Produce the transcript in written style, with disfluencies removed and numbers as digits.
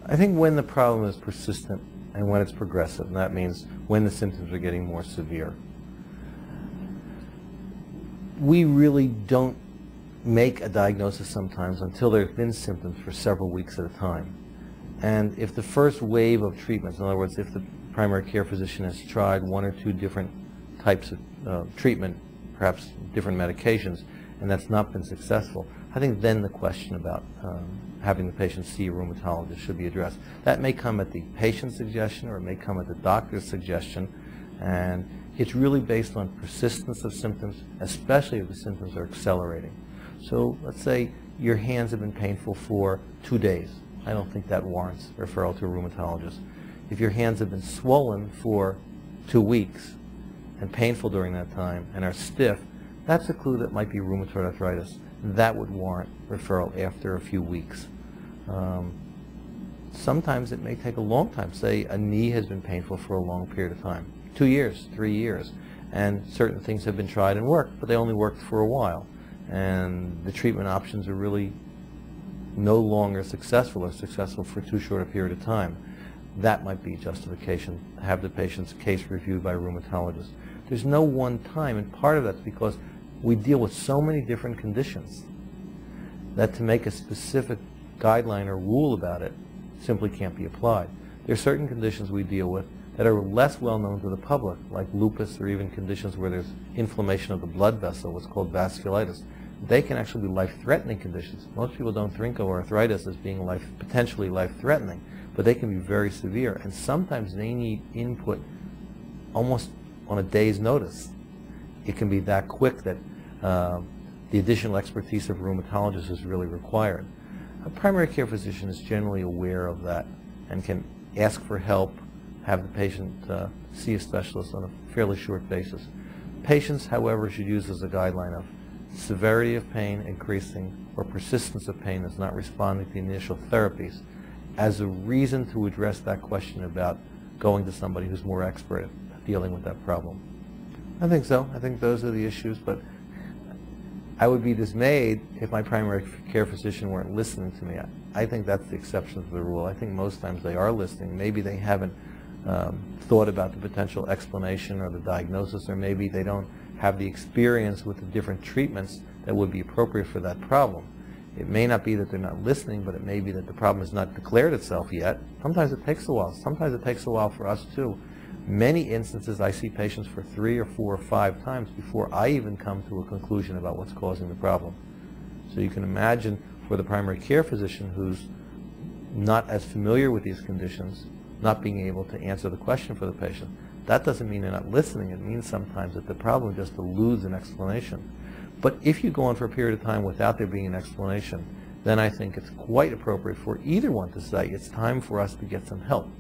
I think when the problem is persistent and when it's progressive, and that means when the symptoms are getting more severe. We really don't make a diagnosis sometimes until there have been symptoms for several weeks at a time. And if the first wave of treatments, in other words, if the primary care physician has tried one or two different types of treatment, perhaps different medications, and that's not been successful, I think then the question about having the patient see a rheumatologist should be addressed. That may come at the patient's suggestion or it may come at the doctor's suggestion, and it's really based on persistence of symptoms, especially if the symptoms are accelerating. So let's say your hands have been painful for 2 days. I don't think that warrants referral to a rheumatologist. If your hands have been swollen for 2 weeks and painful during that time and are stiff, that's a clue that might be rheumatoid arthritis. That would warrant referral after a few weeks. Sometimes it may take a long time. Say a knee has been painful for a long period of time, 2 years, 3 years, and certain things have been tried and worked, but they only worked for a while. And the treatment options are really no longer successful or successful for too short a period of time. That might be justification to have the patient's case reviewed by a rheumatologist. There's no one time, and part of that's because we deal with so many different conditions that to make a specific guideline or rule about it simply can't be applied. There are certain conditions we deal with that are less well known to the public, like lupus or even conditions where there's inflammation of the blood vessel, what's called vasculitis. They can actually be life-threatening conditions. Most people don't think of arthritis as being potentially life-threatening, but they can be very severe, and sometimes they need input almost on a day's notice. It can be that quick that the additional expertise of a rheumatologist is really required. A primary care physician is generally aware of that and can ask for help, have the patient see a specialist on a fairly short basis. Patients, however, should use as a guideline of severity of pain increasing or persistence of pain that's not responding to the initial therapies as a reason to address that question about going to somebody who's more expert at dealing with that problem. I think so. I think those are the issues, but I would be dismayed if my primary care physician weren't listening to me. I think that's the exception to the rule. I think most times they are listening. Maybe they haven't thought about the potential explanation or the diagnosis, or maybe they don't have the experience with the different treatments that would be appropriate for that problem. It may not be that they're not listening, but it may be that the problem has not declared itself yet. Sometimes it takes a while. Sometimes it takes a while for us too. Many instances I see patients for 3 or 4 or 5 times before I even come to a conclusion about what's causing the problem. So you can imagine for the primary care physician who's not as familiar with these conditions, not being able to answer the question for the patient. That doesn't mean they're not listening. It means sometimes that the problem just eludes an explanation. But if you go on for a period of time without there being an explanation, then I think it's quite appropriate for either one to say it's time for us to get some help.